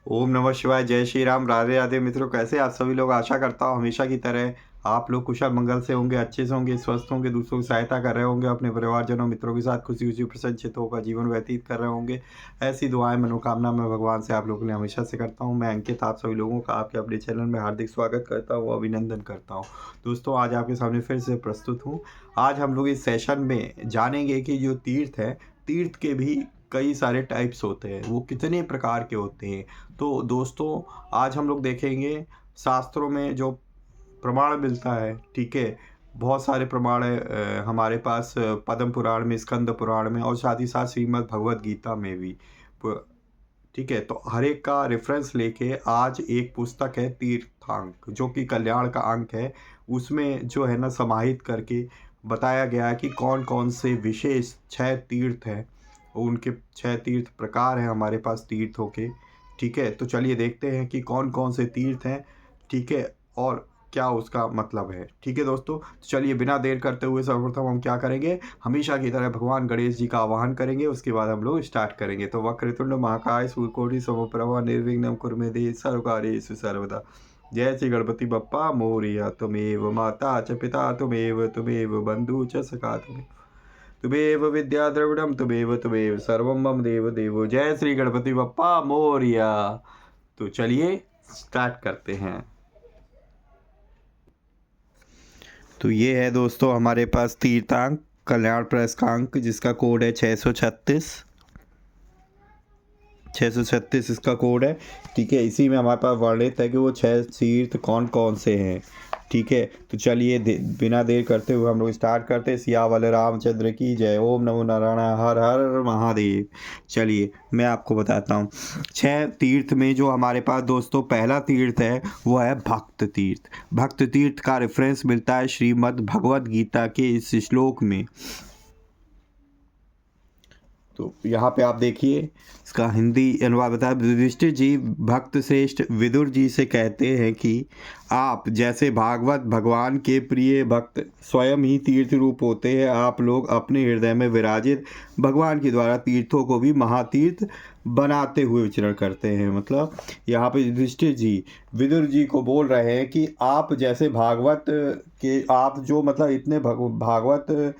ओम नमः शिवाय। जय श्री राम। राधे राधे मित्रों, कैसे आप सभी लोग। आशा करता हूँ हमेशा की तरह आप लोग कुशल मंगल से होंगे, अच्छे से होंगे, स्वस्थ होंगे, दूसरों की सहायता कर रहे होंगे, अपने परिवारजनों मित्रों के साथ खुशी खुशी प्रसन्नचित्त होकर जीवन व्यतीत कर रहे होंगे। ऐसी दुआएं मनोकामना मैं भगवान से आप लोगों के लिए हमेशा से करता हूँ। मैं अंकित आप सभी लोगों का आपके अपने चैनल में हार्दिक स्वागत करता हूँ, अभिनंदन करता हूँ। दोस्तों, आज आपके सामने फिर से प्रस्तुत हूँ। आज हम लोग इस सेशन में जानेंगे कि जो तीर्थ है, तीर्थ के भी कई सारे टाइप्स होते हैं, वो कितने प्रकार के होते हैं। तो दोस्तों, आज हम लोग देखेंगे शास्त्रों में जो प्रमाण मिलता है। ठीक है, बहुत सारे प्रमाण है हमारे पास पद्म पुराण में, स्कंद पुराण में, और साथ ही साथ श्रीमद् भगवद गीता में भी। ठीक है, तो हर एक का रेफरेंस लेके आज एक पुस्तक है तीर्थांक, जो कि कल्याण का अंक है। उसमें जो है ना समाहित करके बताया गया है कि कौन कौन से विशेष 6 तीर्थ हैं, उनके 6 तीर्थ प्रकार हैं हमारे पास तीर्थों के। ठीक है, तो चलिए देखते हैं कि कौन कौन से तीर्थ हैं। ठीक है, और क्या उसका मतलब है। ठीक है दोस्तों, तो चलिए बिना देर करते हुए सर्वप्रथम हम क्या करेंगे, हमेशा की तरह भगवान गणेश जी का आवाहन करेंगे, उसके बाद हम लोग स्टार्ट करेंगे। तो वक्रतुंड महाकाय सूर्यकोटि समप्रभा निर्विघ्नं कुरु मे देव सर्वकार्येषु सर्वदा। जय श्री गणपति बप्पा मोरया। तुमेव माता च पिता तुमेव बंधु च सखा तुमेव विद्या द्रविड़म तुमेव सर्वम मम देव देवो। जय श्री गणपति बप्पा मोरया। तो चलिए स्टार्ट करते हैं। तो ये है दोस्तों हमारे पास तीर्थांक, कल्याण प्रेस का अंक, जिसका कोड है 636। 636 इसका कोड है। ठीक है, इसी में हमारे पास वर्णित है कि वो 6 तीर्थ कौन कौन से हैं। ठीक है, तो चलिए बिना देर करते हुए हम लोग स्टार्ट करते हैं। सियावल रामचंद्र की जय। ओम नमो नारायण, हर हर महादेव। चलिए मैं आपको बताता हूँ 6 तीर्थ में जो हमारे पास दोस्तों पहला तीर्थ है वो है भक्त तीर्थ। भक्त तीर्थ का रेफरेंस मिलता है श्रीमद् भगवद गीता के इस श्लोक में। तो यहाँ पे आप देखिए इसका हिंदी अनुवाद बता। युधिष्ठिर जी भक्त श्रेष्ठ विदुर जी से कहते हैं कि आप जैसे भागवत भगवान के प्रिय भक्त स्वयं ही तीर्थ रूप होते हैं, आप लोग अपने हृदय में विराजित भगवान के द्वारा तीर्थों को भी महातीर्थ बनाते हुए विचरण करते हैं। मतलब यहाँ पे युधिष्ठिर जी विदुर जी को बोल रहे हैं कि आप जैसे भागवत के, आप जो मतलब इतने भागवत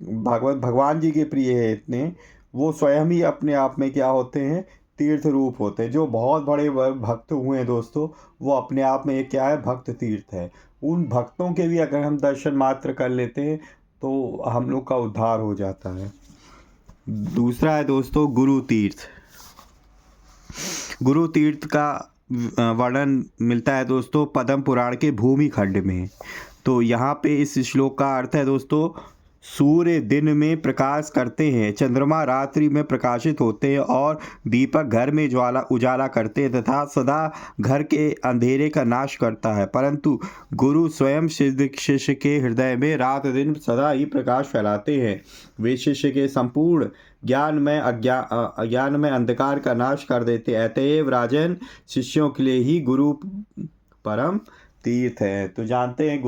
भागवत भगवान जी के प्रिय है इतने, वो स्वयं ही अपने आप में क्या होते हैं, तीर्थ रूप होते हैं। जो बहुत बड़े भक्त हुए हैं दोस्तों, वो अपने आप में एक क्या है, भक्त तीर्थ है। उन भक्तों के भी अगर हम दर्शन मात्र कर लेते हैं तो हम लोग का उद्धार हो जाता है। दूसरा है दोस्तों गुरु तीर्थ। गुरु तीर्थ का वर्णन मिलता है दोस्तों पद्म पुराण के भूमि खंड में। तो यहाँ पे इस श्लोक का अर्थ है दोस्तों, सूर्य दिन में प्रकाश करते हैं, चंद्रमा रात्रि में प्रकाशित होते हैं, और दीपक घर में ज्वाला उजाला करते हैं तथा सदा घर के अंधेरे का नाश करता है। परंतु गुरु स्वयं शिष्य के हृदय में रात दिन सदा ही प्रकाश फैलाते हैं। वे शिष्य के संपूर्ण अज्ञान में अंधकार का नाश कर देते। अतएव राजन, शिष्यों के लिए ही गुरु परम तीर्थ है। तो जानते हैं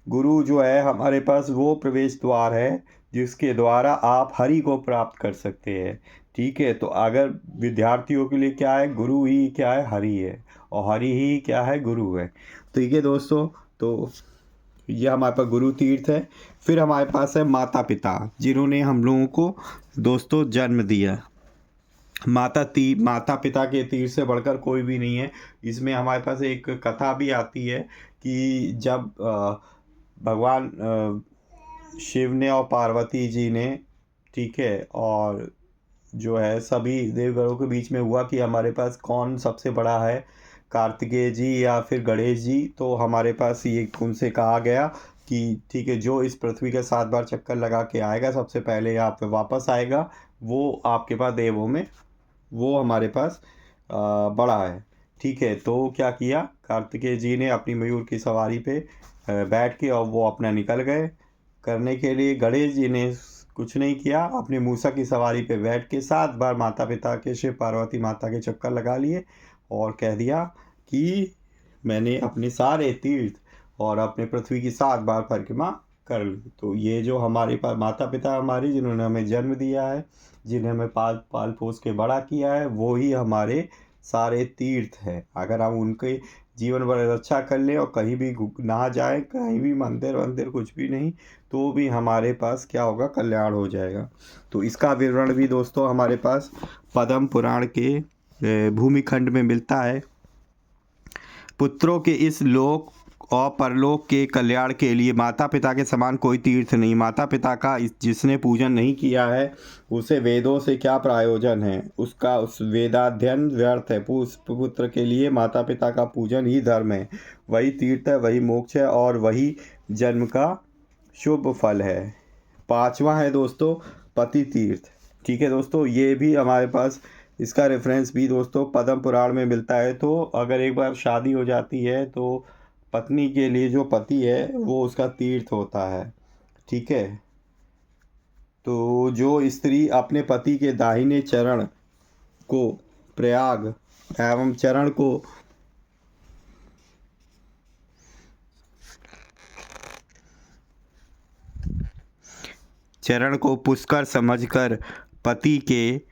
गुरु जो है हमारे पास वो प्रवेश द्वार है जिसके द्वारा आप हरि को प्राप्त कर सकते हैं। ठीक है, तो अगर विद्यार्थियों के लिए क्या है, गुरु ही क्या है, हरि है, और हरि ही क्या है, गुरु है। ठीक है दोस्तों, तो ये हमारे पास गुरु तीर्थ है। फिर हमारे पास है माता पिता, जिन्होंने हम लोगों को दोस्तों जन्म दिया। माता पिता के तीर्थ से बढ़कर कोई भी नहीं है। इसमें हमारे पास एक कथा भी आती है कि जब भगवान शिव ने और पार्वती जी ने, ठीक है, और जो है सभी देवगणों के बीच में हुआ कि हमारे पास कौन सबसे बड़ा है, कार्तिकेय जी या फिर गणेश जी। तो हमारे पास ये उनसे कहा गया कि ठीक है, जो इस पृथ्वी का 7 बार चक्कर लगा के आएगा, सबसे पहले यहाँ पे वापस आएगा, वो आपके पास देवों में वो हमारे पास बड़ा है। ठीक है, तो क्या किया, कार्तिकेय जी ने अपनी मयूर की सवारी पे बैठ के और वो अपना निकल गए करने के लिए। गणेश जी ने कुछ नहीं किया, अपने मूसा की सवारी पे बैठ के 7 बार माता पिता के, शिव पार्वती माता के चक्कर लगा लिए और कह दिया कि मैंने अपने सारे तीर्थ और अपने पृथ्वी की 7 बार परिक्रमा कर ली। तो ये जो हमारे पास माता पिता हमारे जिन्होंने हमें जन्म दिया है, जिन्हें हमें पाल पाल पोस के बड़ा किया है, वो ही हमारे सारे तीर्थ हैं। अगर हम उनके जीवन भर रक्षा कर लें और कहीं भी ना जाए, कहीं भी मंदिर वंदिर कुछ भी नहीं, तो भी हमारे पास क्या होगा, कल्याण हो जाएगा। तो इसका विवरण भी दोस्तों हमारे पास पद्म पुराण के भूमिखंड में मिलता है। पुत्रों के इस लोक और परलोक के कल्याण के लिए माता पिता के समान कोई तीर्थ नहीं। माता पिता का जिसने पूजन नहीं किया है उसे वेदों से क्या प्रयोजन है, उसका उस वेदाध्ययन व्यर्थ है। पुत्र के लिए माता पिता का पूजन ही धर्म है, वही तीर्थ है, वही मोक्ष है और वही जन्म का शुभ फल है। पांचवा है दोस्तों पति तीर्थ। ठीक है दोस्तों, ये भी हमारे पास इसका रेफरेंस भी दोस्तों पद्म पुराण में मिलता है। तो अगर एक बार शादी हो जाती है तो पत्नी के लिए जो पति है वो उसका तीर्थ होता है। ठीक है, तो जो स्त्री अपने पति के दाहिने चरण को प्रयाग एवं चरण को पुष्कर समझकर पति के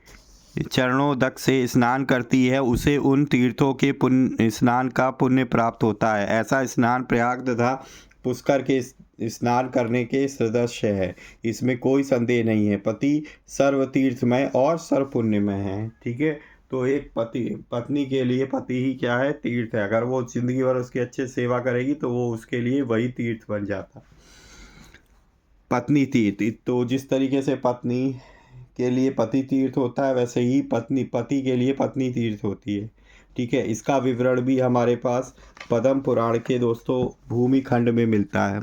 चरणोदक से स्नान करती है, उसे उन तीर्थों के पुण्य स्नान का पुण्य प्राप्त होता है। ऐसा स्नान प्रयाग तथा पुष्कर के स्नान करने के सदृश है, इसमें कोई संदेह नहीं है। पति सर्व तीर्थमय और सर्व पुण्यमय है। ठीक है, तो एक पत्नी के लिए पति ही क्या है, तीर्थ है। अगर वो जिंदगी भर उसकी अच्छे सेवा करेगी तो वो उसके लिए वही तीर्थ बन जाता। पत्नी तीर्थ, तो जिस तरीके से पत्नी के लिए पति तीर्थ होता है वैसे ही पति के लिए पत्नी तीर्थ होती है। ठीक है, इसका विवरण भी हमारे पास पद्म पुराण के दोस्तों भूमि खंड में मिलता है।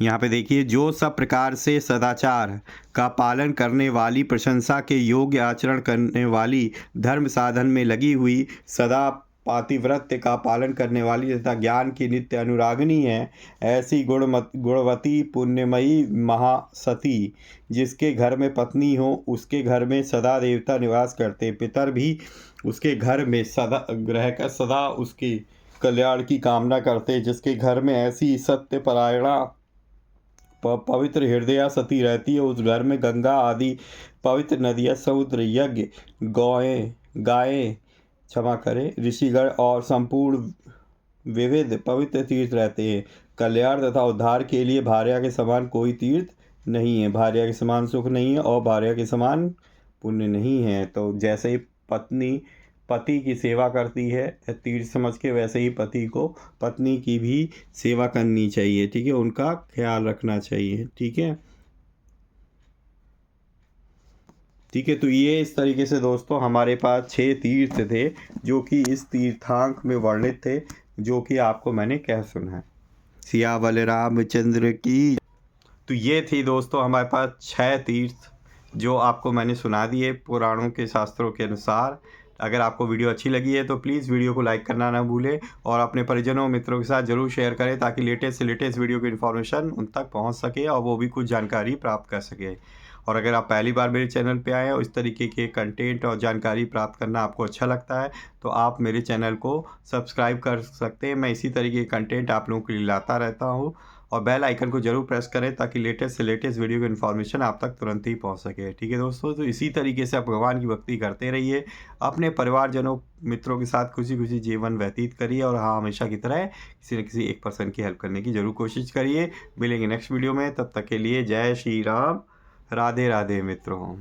यहाँ पे देखिए, जो सब प्रकार से सदाचार का पालन करने वाली, प्रशंसा के योग्य आचरण करने वाली, धर्म साधन में लगी हुई, सदा पातिव्रत्य का पालन करने वाली तथा ज्ञान की नित्य अनुरागिनी है, ऐसी गुणवती पुण्यमयी महासती जिसके घर में पत्नी हो उसके घर में सदा देवता निवास करते, पितर भी उसके घर में सदा रहकर सदा उसके कल्याण की कामना करते। जिसके घर में ऐसी सत्यपरायणा पवित्र हृदया सती रहती है, उस घर में गंगा आदि पवित्र नदियाँ, समुद्र, यज्ञ, गायें क्षमा करें, ऋषिगण और संपूर्ण विविध पवित्र तीर्थ रहते हैं। कल्याण तथा उद्धार के लिए भार्या के समान कोई तीर्थ नहीं है, भार्या के समान सुख नहीं है और भार्या के समान पुण्य नहीं है। तो जैसे ही पत्नी पति की सेवा करती है तीर्थ समझ के, वैसे ही पति को पत्नी की भी सेवा करनी चाहिए। ठीक है, उनका ख्याल रखना चाहिए। ठीक है, तो ये इस तरीके से दोस्तों हमारे पास 6 तीर्थ थे जो कि इस तीर्थांक में वर्णित थे, जो कि आपको मैंने कह सुना है। सियावल रामचंद्र की। तो ये थी दोस्तों हमारे पास 6 तीर्थ जो आपको मैंने सुना दिए पुराणों के शास्त्रों के अनुसार। अगर आपको वीडियो अच्छी लगी है तो प्लीज़ वीडियो को लाइक करना ना भूलें और अपने परिजनों मित्रों के साथ ज़रूर शेयर करें ताकि लेटेस्ट से लेटेस्ट वीडियो की इन्फॉर्मेशन उन तक पहुंच सके और वो भी कुछ जानकारी प्राप्त कर सके। और अगर आप पहली बार मेरे चैनल पे आए हैं और इस तरीके के कंटेंट और जानकारी प्राप्त करना आपको अच्छा लगता है तो आप मेरे चैनल को सब्सक्राइब कर सकते हैं। मैं इसी तरीके के कंटेंट आप लोगों के लिए लाता रहता हूँ और बेल आइकन को जरूर प्रेस करें ताकि लेटेस्ट से लेटेस्ट वीडियो की इन्फॉर्मेशन आप तक तुरंत ही पहुंच सके। ठीक है दोस्तों, तो इसी तरीके से आप भगवान की भक्ति करते रहिए, अपने परिवारजनों मित्रों के साथ खुशी खुशी जीवन व्यतीत करिए और हाँ, हमेशा की तरह किसी न किसी एक पर्सन की हेल्प करने की जरूर कोशिश करिए। मिलेंगे नेक्स्ट वीडियो में, तब तक के लिए जय श्री राम, राधे राधे मित्रों।